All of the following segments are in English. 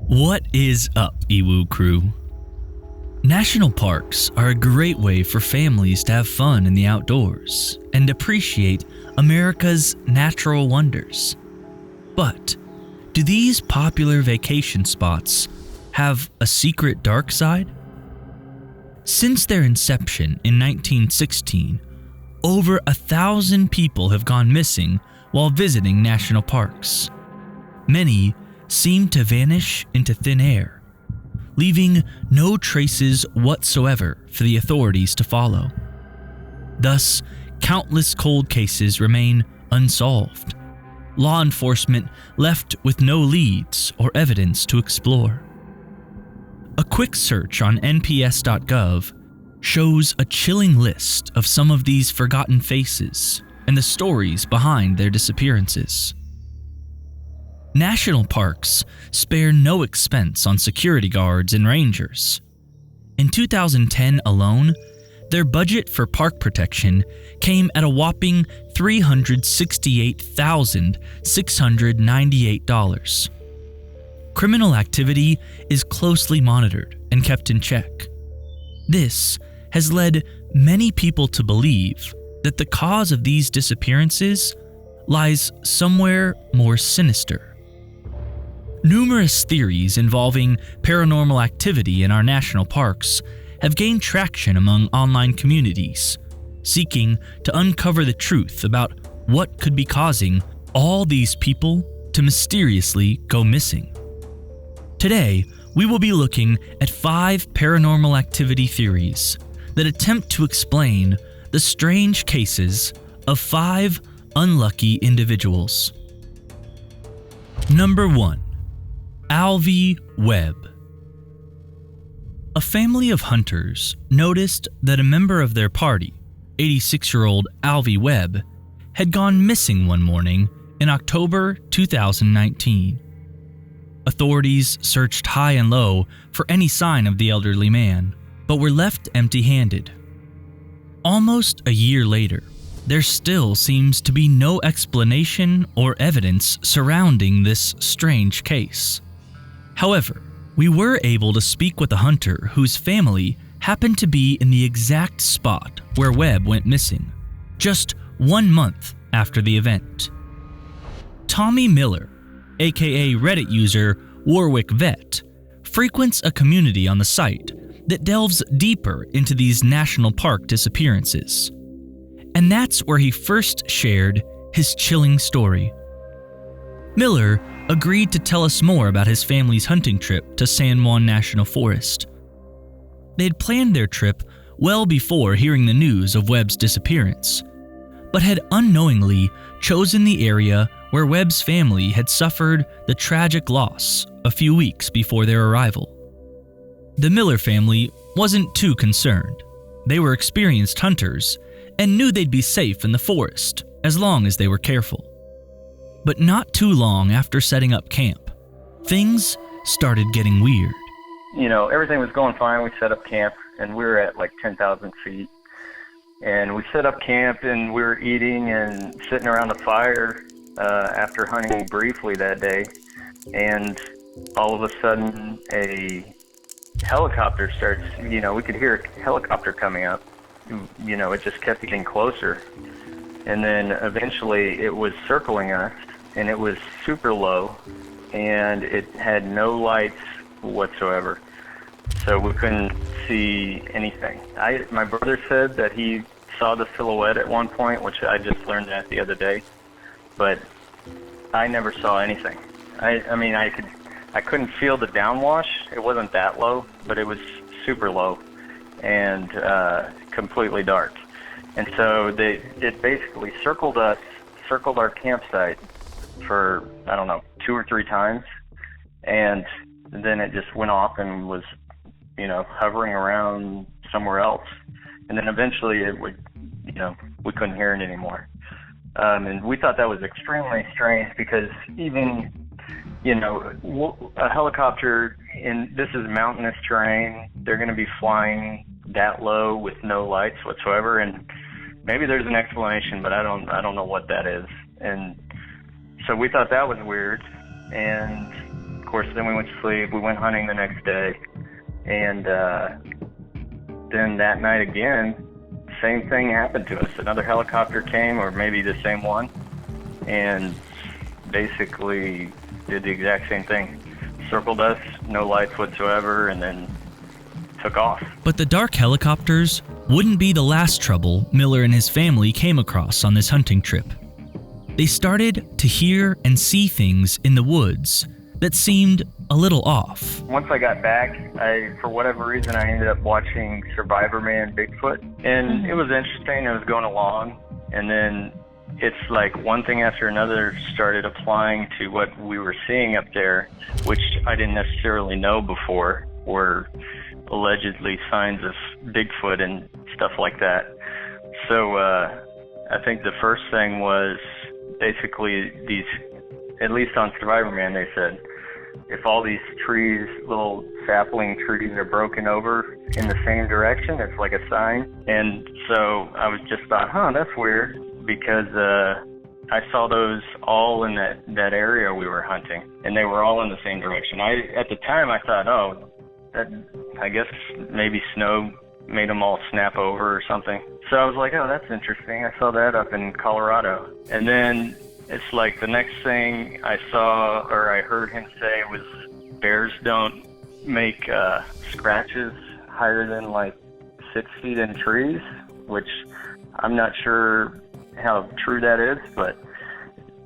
What is up, Iwu crew? National parks are a great way for families to have fun in the outdoors and appreciate America's natural wonders. But do these popular vacation spots have a secret dark side? Since their inception in 1916, over 1,000 people have gone missing while visiting national parks. Many seem to vanish into thin air, leaving no traces whatsoever for the authorities to follow. Thus, countless cold cases remain unsolved, law enforcement left with no leads or evidence to explore. A quick search on nps.gov shows a chilling list of some of these forgotten faces and the stories behind their disappearances. National parks spare no expense on security guards and rangers. In 2010 alone, their budget for park protection came at a whopping $368,698. Criminal activity is closely monitored and kept in check. This has led many people to believe that the cause of these disappearances lies somewhere more sinister. Numerous theories involving paranormal activity in our national parks have gained traction among online communities, seeking to uncover the truth about what could be causing all these people to mysteriously go missing. Today, we will be looking at 5 paranormal activity theories that attempt to explain the strange cases of 5 unlucky individuals. Number 1. Alvey Webb. A family of hunters noticed that a member of their party, 86-year-old Alvey Webb, had gone missing one morning in October 2019. Authorities searched high and low for any sign of the elderly man, but were left empty-handed. Almost a year later, there still seems to be no explanation or evidence surrounding this strange case. However, we were able to speak with a hunter whose family happened to be in the exact spot where Webb went missing, just 1 month after the event. Tommy Miller, aka Reddit user Warwick Vet, frequents a community on the site that delves deeper into these national park disappearances. And that's where he first shared his chilling story. Miller agreed to tell us more about his family's hunting trip to San Juan National Forest. They had planned their trip well before hearing the news of Webb's disappearance, but had unknowingly chosen the area where Webb's family had suffered the tragic loss a few weeks before their arrival. The Miller family wasn't too concerned. They were experienced hunters and knew they'd be safe in the forest as long as they were careful. But not too long after setting up camp, things started getting weird. You know, everything was going fine. We set up camp, and we were at like 10,000 feet. And we set up camp, and we were eating and sitting around the fire after hunting briefly that day. And all of a sudden, a helicopter starts, we could hear a helicopter coming up. It just kept getting closer. And then eventually it was circling us, and it was super low, and it had no lights whatsoever. So we couldn't see anything. My brother said that he saw the silhouette at one point, which I just learned that the other day, but I never saw anything. I couldn't feel the downwash. It wasn't that low, but it was super low and completely dark. And so it basically circled our campsite for, 2 or 3 times. And then it just went off and was, hovering around somewhere else. And then eventually it would, we couldn't hear it anymore. And we thought that was extremely strange because even, a helicopter, this is mountainous terrain, they're going to be flying that low with no lights whatsoever. And maybe there's an explanation, but I don't know what that is. And so we thought that was weird. And Of course, then we went to sleep. We went hunting the next day. And then that night again, same thing happened to us. Another helicopter came, or maybe the same one, and basically did the exact same thing. Circled us, no lights whatsoever, and then took off. But the dark helicopters wouldn't be the last trouble Miller and his family came across on this hunting trip. They started to hear and see things in the woods that seemed a little off. Once I got back, for whatever reason, I ended up watching Survivor Man Bigfoot, and it was interesting. It was going along, and then it's like one thing after another started applying to what we were seeing up there, which I didn't necessarily know before were allegedly signs of Bigfoot and stuff like that. So I think the first thing was basically these, at least on Survivor Man, they said, if all these trees, little sapling trees, are broken over in the same direction, it's like a sign. And so I was just thought, that's weird, because I saw those all in that area we were hunting, and they were all in the same direction. At the time, I thought, I guess maybe snow made them all snap over or something. So I was like, that's interesting. I saw that up in Colorado. And then it's like the next thing I saw or I heard him say was bears don't make scratches higher than like 6 feet in trees, which I'm not sure how true that is, but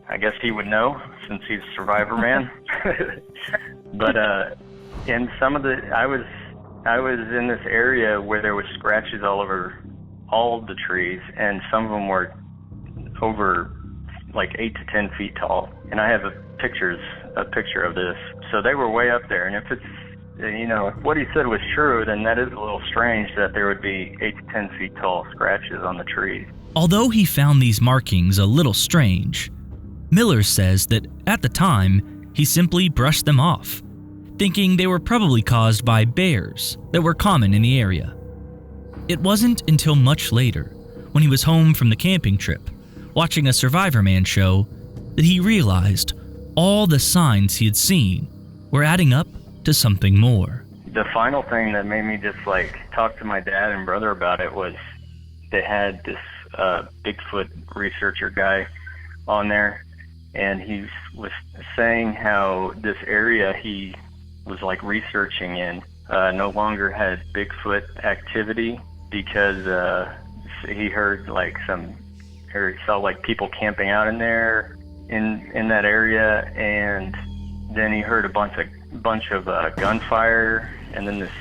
I guess he would know since he's Survivor Man. But in some of I was in this area where there was scratches all over all of the trees, and some of them were over like 8 to 10 feet tall. And I have a picture of this. So they were way up there. And if it's, if what he said was true, then that is a little strange that there would be 8 to 10 feet tall scratches on the trees. Although he found these markings a little strange, Miller says that at the time, he simply brushed them off, thinking they were probably caused by bears that were common in the area. It wasn't until much later, when he was home from the camping trip, watching a Survivor Man show, that he realized all the signs he had seen were adding up to something more. The final thing that made me just talk to my dad and brother about it was they had this Bigfoot researcher guy on there, and he was saying how this area he was researching in no longer had Bigfoot activity because he heard he saw people camping out in there in that area, and then he heard a bunch of gunfire, and then this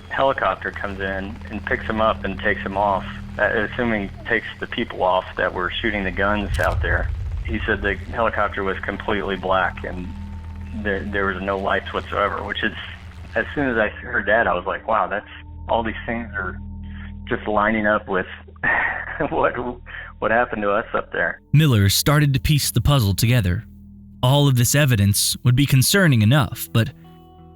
helicopter comes in and picks him up and takes him off, assuming takes the people off that were shooting the guns out there. He said the helicopter was completely black and there was no lights whatsoever, which is, as soon as I heard that, I was like, wow, that's all these things are just lining up with what happened to us up there. Miller started to piece the puzzle together. All of this evidence would be concerning enough, but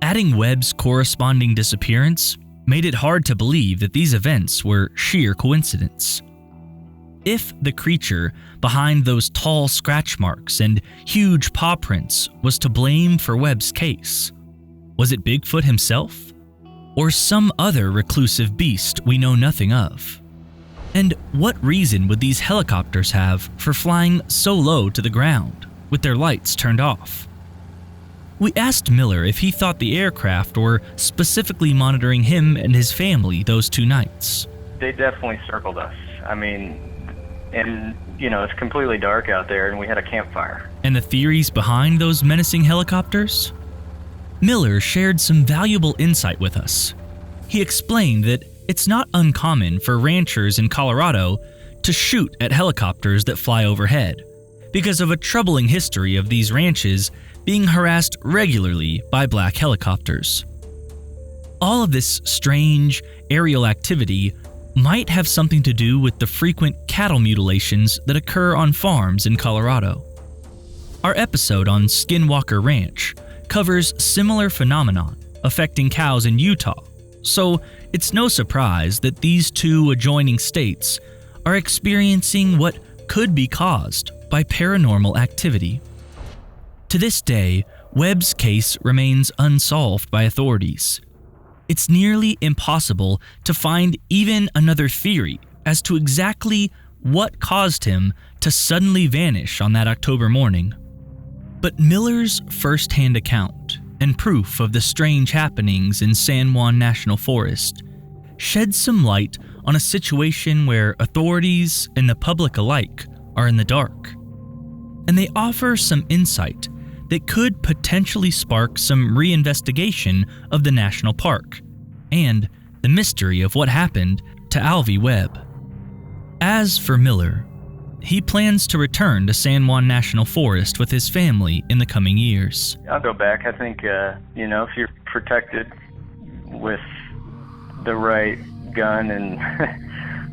adding Webb's corresponding disappearance made it hard to believe that these events were sheer coincidence. If the creature behind those tall scratch marks and huge paw prints was to blame for Webb's case, was it Bigfoot himself? Or some other reclusive beast we know nothing of? And what reason would these helicopters have for flying so low to the ground, with their lights turned off? We asked Miller if he thought the aircraft were specifically monitoring him and his family those 2 nights. They definitely circled us. I mean, and it's completely dark out there, and we had a campfire. And the theories behind those menacing helicopters? Miller shared some valuable insight with us. He explained that it's not uncommon for ranchers in Colorado to shoot at helicopters that fly overhead, because of a troubling history of these ranches being harassed regularly by black helicopters. All of this strange aerial activity might have something to do with the frequent cattle mutilations that occur on farms in Colorado. Our episode on Skinwalker Ranch covers similar phenomenon affecting cows in Utah, so it's no surprise that these 2 adjoining states are experiencing what could be caused by paranormal activity. To this day, Webb's case remains unsolved by authorities. It's nearly impossible to find even another theory as to exactly what caused him to suddenly vanish on that October morning. But Miller's first-hand account and proof of the strange happenings in San Juan National Forest sheds some light on a situation where authorities and the public alike are in the dark. And they offer some insight that could potentially spark some reinvestigation of the national park and the mystery of what happened to Alvey Webb. As for Miller, he plans to return to San Juan National Forest with his family in the coming years. I'll go back. I think, if you're protected with the right gun and,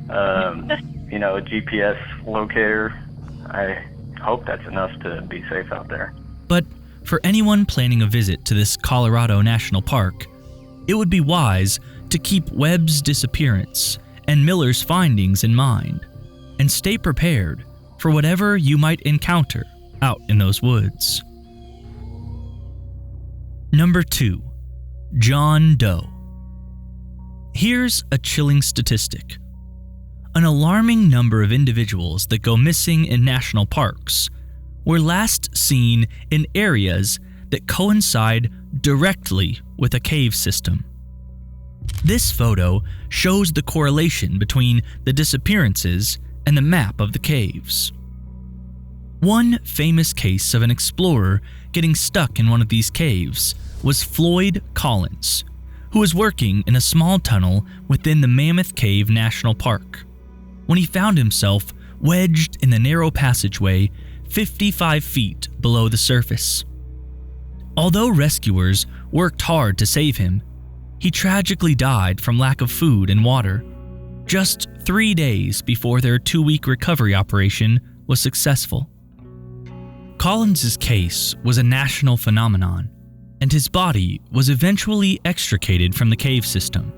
a GPS locator, I hope that's enough to be safe out there. But for anyone planning a visit to this Colorado National Park, it would be wise to keep Webb's disappearance and Miller's findings in mind, and stay prepared for whatever you might encounter out in those woods. Number 2. John Doe. Here's a chilling statistic. An alarming number of individuals that go missing in national parks were last seen in areas that coincide directly with a cave system. This photo shows the correlation between the disappearances and the map of the caves. One famous case of an explorer getting stuck in one of these caves was Floyd Collins, who was working in a small tunnel within the Mammoth Cave National Park, when he found himself wedged in the narrow passageway 55 feet below the surface. Although rescuers worked hard to save him, he tragically died from lack of food and water, just 3 days before their 2-week recovery operation was successful. Collins's case was a national phenomenon, and his body was eventually extricated from the cave system.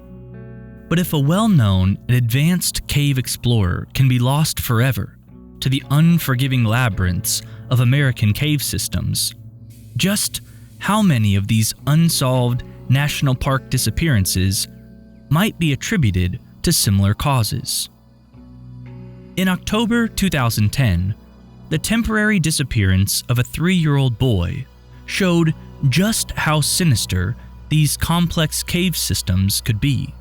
But if a well-known and advanced cave explorer can be lost forever to the unforgiving labyrinths of American cave systems, just how many of these unsolved national park disappearances might be attributed to similar causes? In October 2010, the temporary disappearance of a 3-year-old boy showed just how sinister these complex cave systems could be.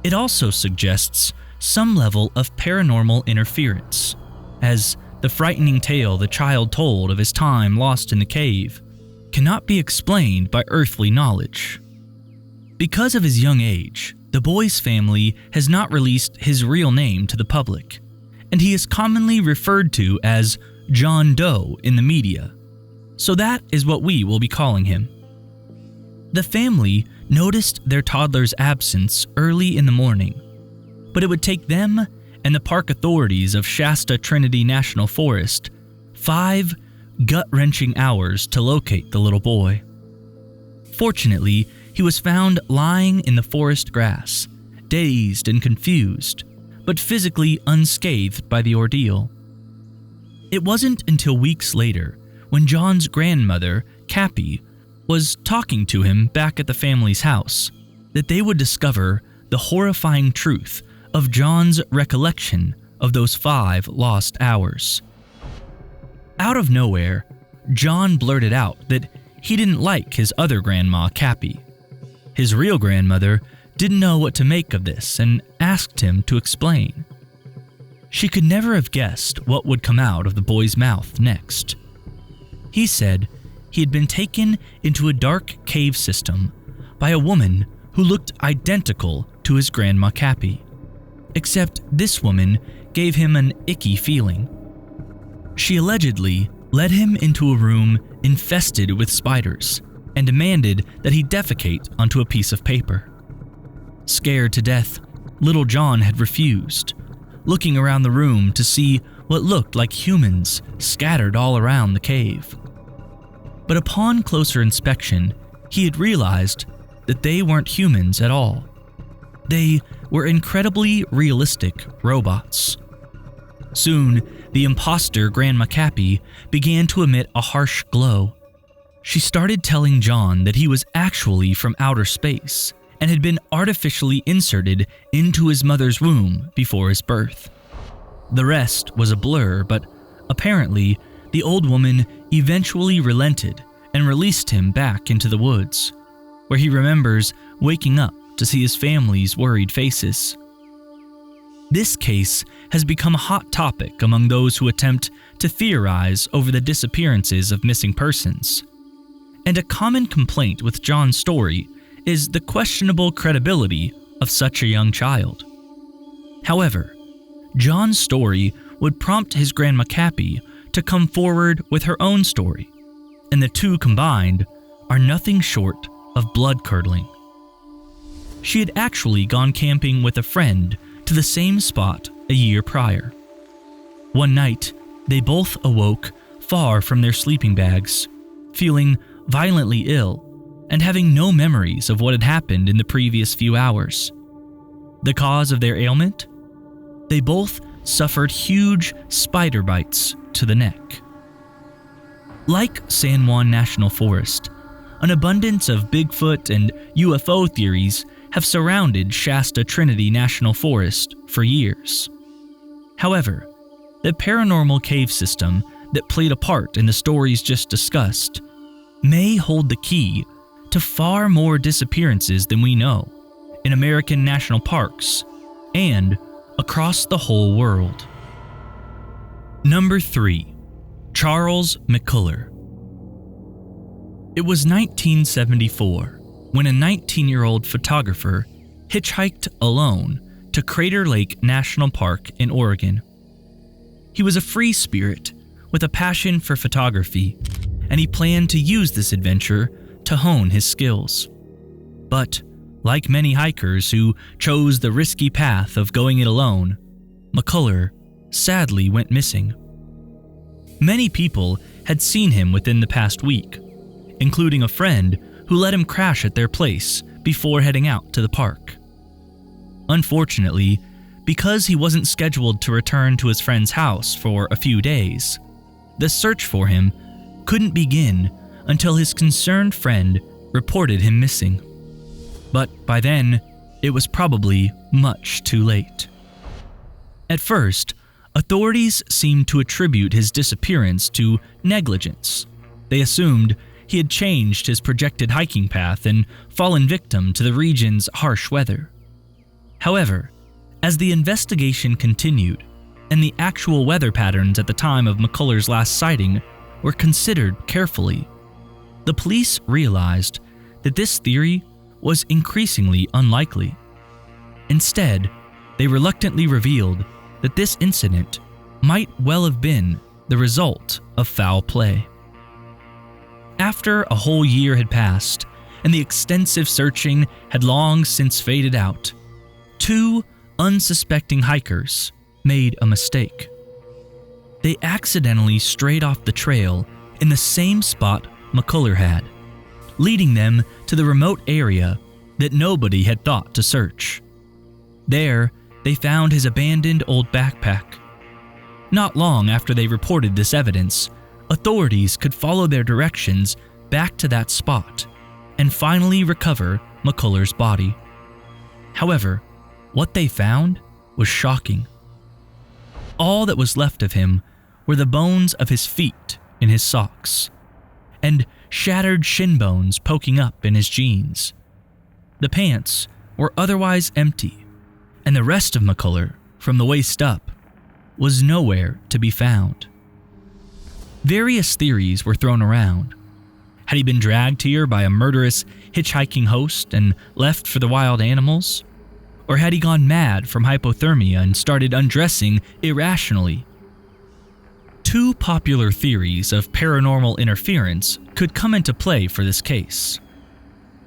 It also suggests some level of paranormal interference, as the frightening tale the child told of his time lost in the cave cannot be explained by earthly knowledge. Because of his young age, the boy's family has not released his real name to the public, and he is commonly referred to as John Doe in the media, so that is what we will be calling him. The family noticed their toddler's absence early in the morning, but it would take them and the park authorities of Shasta Trinity National Forest 5 gut-wrenching hours to locate the little boy. Fortunately, he was found lying in the forest grass, dazed and confused, but physically unscathed by the ordeal. It wasn't until weeks later, when John's grandmother, Cappy, was talking to him back at the family's house, that they would discover the horrifying truth of John's recollection of those 5 lost hours. Out of nowhere, John blurted out that he didn't like his other grandma, Cappy. His real grandmother didn't know what to make of this and asked him to explain. She could never have guessed what would come out of the boy's mouth next. He said he had been taken into a dark cave system by a woman who looked identical to his grandma Cappy, except this woman gave him an icky feeling. She allegedly led him into a room infested with spiders and demanded that he defecate onto a piece of paper. Scared to death, little John had refused, looking around the room to see what looked like humans scattered all around the cave. But upon closer inspection, he had realized that they weren't humans at all. They were incredibly realistic robots. Soon, the imposter Grandma Cappy began to emit a harsh glow. she started telling John that he was actually from outer space and had been artificially inserted into his mother's womb before his birth. The rest was a blur, but apparently the old woman eventually relented and released him back into the woods, where he remembers waking up to see his family's worried faces. This case has become a hot topic among those who attempt to theorize over the disappearances of missing persons. And a common complaint with John's story is the questionable credibility of such a young child. However, John's story would prompt his grandma Cappy to come forward with her own story, and the two combined are nothing short of blood-curdling. She had actually gone camping with a friend to the same spot a year prior. One night, they both awoke far from their sleeping bags, feeling violently ill and having no memories of what had happened in the previous few hours. The cause of their ailment? They both suffered huge spider bites to the neck. Like San Juan National Forest, an abundance of Bigfoot and UFO theories have surrounded Shasta Trinity National Forest for years. However, the paranormal cave system that played a part in the stories just discussed may hold the key to far more disappearances than we know in American national parks and across the whole world. Number 3. Charles McCullar. It was 1974 when a 19-year-old photographer hitchhiked alone to Crater Lake National Park in Oregon. He was a free spirit with a passion for photography, and he planned to use this adventure to hone his skills. But, like many hikers who chose the risky path of going it alone, McCullar sadly went missing. Many people had seen him within the past week, including a friend who let him crash at their place before heading out to the park. Unfortunately, because he wasn't scheduled to return to his friend's house for a few days, the search for him couldn't begin until his concerned friend reported him missing. But by then, it was probably much too late. At first, authorities seemed to attribute his disappearance to negligence. They assumed he had changed his projected hiking path and fallen victim to the region's harsh weather. However, as the investigation continued and the actual weather patterns at the time of McCullar's last sighting were considered carefully, the police realized that this theory was increasingly unlikely. Instead, they reluctantly revealed that this incident might well have been the result of foul play. After a whole year had passed and the extensive searching had long since faded out, two unsuspecting hikers made a mistake. They accidentally strayed off the trail in the same spot McCullar had, leading them to the remote area that nobody had thought to search. There, they found his abandoned old backpack. Not long after they reported this evidence, authorities could follow their directions back to that spot and finally recover McCullar's body. However, what they found was shocking. All that was left of him were the bones of his feet in his socks, and shattered shin bones poking up in his jeans. The pants were otherwise empty, and the rest of McCullar, from the waist up, was nowhere to be found. Various theories were thrown around. Had he been dragged here by a murderous hitchhiking host and left for the wild animals? Or had he gone mad from hypothermia and started undressing irrationally? Two popular theories of paranormal interference could come into play for this case.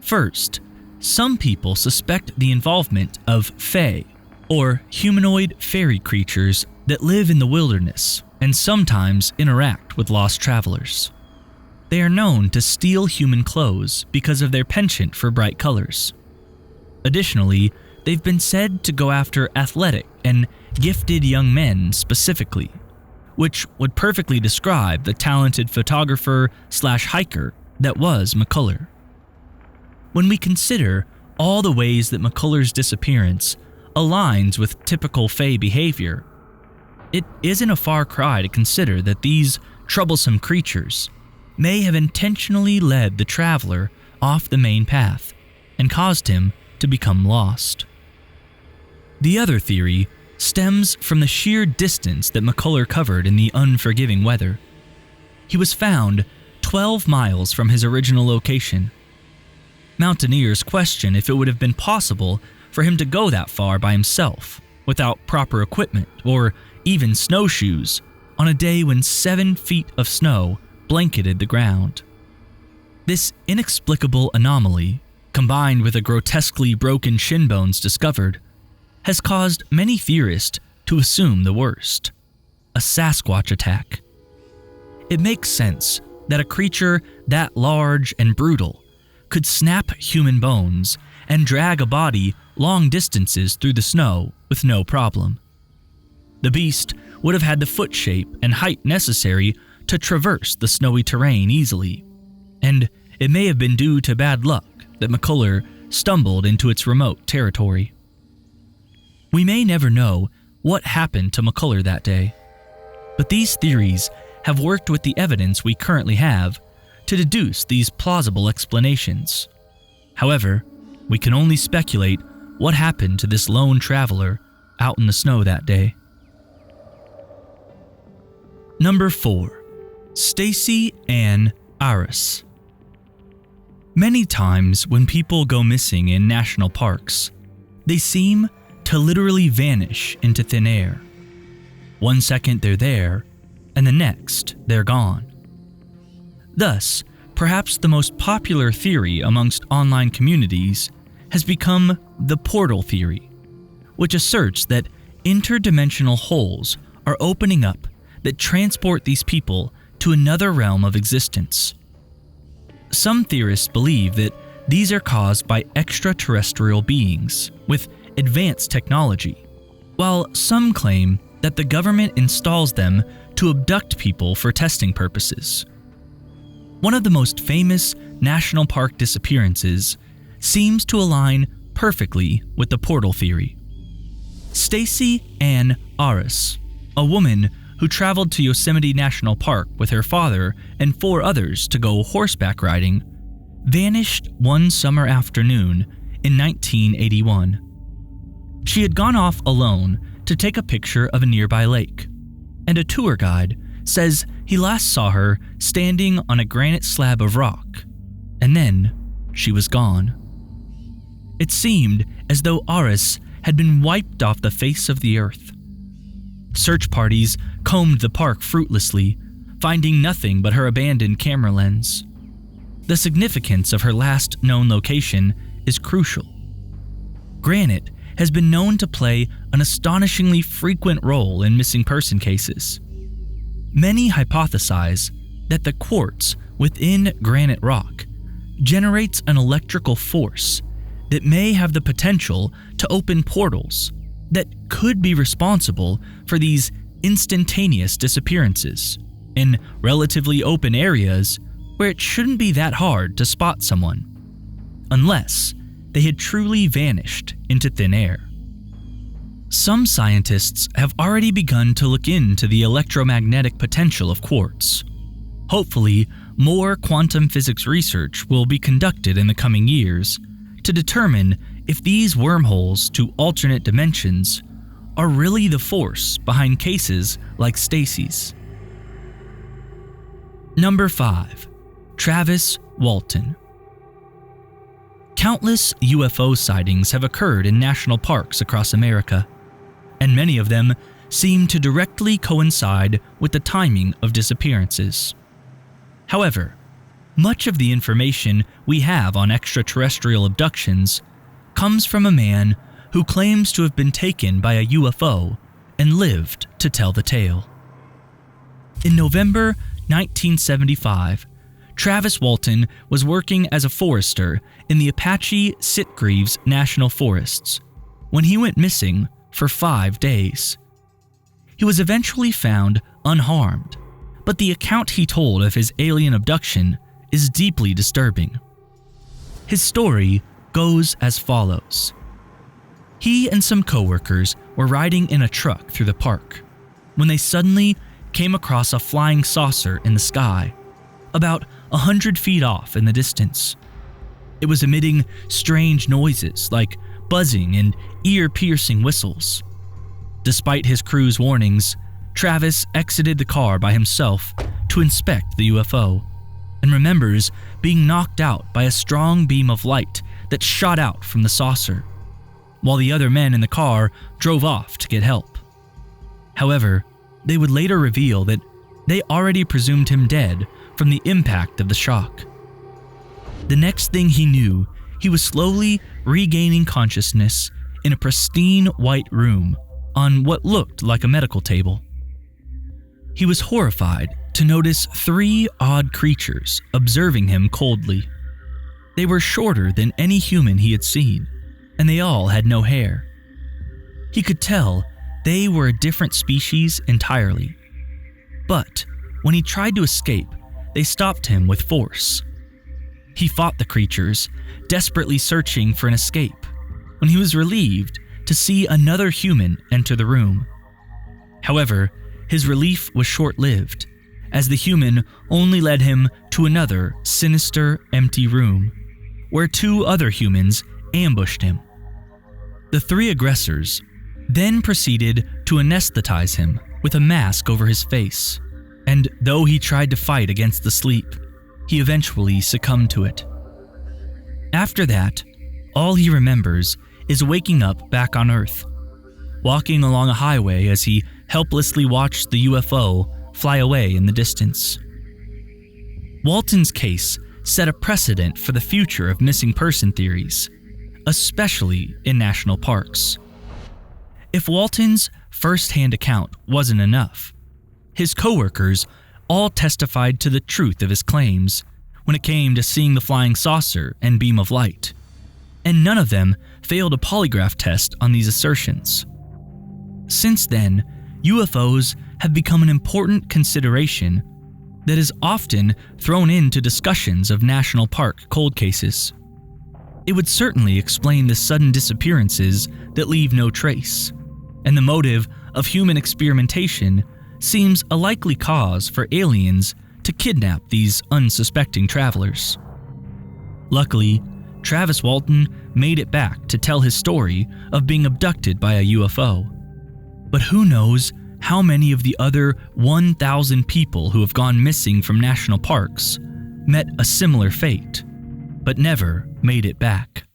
First, some people suspect the involvement of fae, or humanoid fairy creatures that live in the wilderness and sometimes interact with lost travelers. They are known to steal human clothes because of their penchant for bright colors. Additionally, they've been said to go after athletic and gifted young men specifically, which would perfectly describe the talented photographer/hiker that was McCullar. When we consider all the ways that McCullar's disappearance aligns with typical Fae behavior, it isn't a far cry to consider that these troublesome creatures may have intentionally led the traveler off the main path and caused him to become lost. The other theory stems from the sheer distance that McCullar covered in the unforgiving weather. He was found 12 miles from his original location. Mountaineers question if it would have been possible for him to go that far by himself without proper equipment or even snowshoes on a day when 7 feet of snow blanketed the ground. This inexplicable anomaly, combined with the grotesquely broken shin bones discovered, has caused many theorists to assume the worst: a Sasquatch attack. It makes sense that a creature that large and brutal could snap human bones and drag a body long distances through the snow with no problem. The beast would have had the foot shape and height necessary to traverse the snowy terrain easily, and it may have been due to bad luck that McCullar stumbled into its remote territory. We may never know what happened to McCullar that day, but these theories have worked with the evidence we currently have to deduce these plausible explanations. However, we can only speculate what happened to this lone traveler out in the snow that day. Number 4. Stacey Ann Aris. Many times when people go missing in national parks, they seem to literally vanish into thin air. One second they're there, and the next they're gone. Thus, perhaps the most popular theory amongst online communities has become the portal theory, which asserts that interdimensional holes are opening up that transport these people to another realm of existence. Some theorists believe that these are caused by extraterrestrial beings with advanced technology, while some claim that the government installs them to abduct people for testing purposes. One of the most famous national park disappearances seems to align perfectly with the portal theory. Stacey Ann Aris, a woman who traveled to Yosemite National Park with her father and 4 others to go horseback riding, vanished one summer afternoon in 1981. She had gone off alone to take a picture of a nearby lake, and a tour guide says he last saw her standing on a granite slab of rock, and then she was gone. It seemed as though Aris had been wiped off the face of the earth. Search parties combed the park fruitlessly, finding nothing but her abandoned camera lens. The significance of her last known location is crucial. Granite has been known to play an astonishingly frequent role in missing person cases. Many hypothesize that the quartz within granite rock generates an electrical force that may have the potential to open portals that could be responsible for these instantaneous disappearances in relatively open areas where it shouldn't be that hard to spot someone, unless they had truly vanished into thin air. Some scientists have already begun to look into the electromagnetic potential of quartz. Hopefully, more quantum physics research will be conducted in the coming years to determine if these wormholes to alternate dimensions are really the force behind cases like Stacey's. Number 5. Travis Walton. Countless UFO sightings have occurred in national parks across America, and many of them seem to directly coincide with the timing of disappearances. However, much of the information we have on extraterrestrial abductions comes from a man who claims to have been taken by a UFO and lived to tell the tale. In November 1975, Travis Walton was working as a forester in the Apache Sitgreaves National Forests when he went missing for 5 days. He was eventually found unharmed, but the account he told of his alien abduction is deeply disturbing. His story goes as follows. He and some coworkers were riding in a truck through the park when they suddenly came across a flying saucer in the sky, about 100 feet off in the distance. It was emitting strange noises like buzzing and ear-piercing whistles. Despite his crew's warnings, Travis exited the car by himself to inspect the UFO and remembers being knocked out by a strong beam of light that shot out from the saucer, while the other men in the car drove off to get help. However, they would later reveal that they already presumed him dead from the impact of the shock. The next thing he knew, he was slowly regaining consciousness in a pristine white room on what looked like a medical table. He was horrified to notice 3 odd creatures observing him coldly. They were shorter than any human he had seen, and they all had no hair. He could tell they were a different species entirely. But when he tried to escape, they stopped him with force. He fought the creatures, desperately searching for an escape, when he was relieved to see another human enter the room. However, his relief was short-lived, as the human only led him to another sinister, empty room, where 2 other humans ambushed him. The 3 aggressors then proceeded to anesthetize him with a mask over his face, and though he tried to fight against the sleep, he eventually succumbed to it. After that, all he remembers is waking up back on Earth, walking along a highway as he helplessly watched the UFO fly away in the distance. Walton's case set a precedent for the future of missing person theories, especially in national parks. If Walton's first-hand account wasn't enough, his coworkers all testified to the truth of his claims when it came to seeing the flying saucer and beam of light, and none of them failed a polygraph test on these assertions. Since then, UFOs have become an important consideration that is often thrown into discussions of national park cold cases. It would certainly explain the sudden disappearances that leave no trace, and the motive of human experimentation seems a likely cause for aliens to kidnap these unsuspecting travelers. Luckily, Travis Walton made it back to tell his story of being abducted by a UFO. But who knows how many of the other 1,000 people who have gone missing from national parks met a similar fate, but never made it back.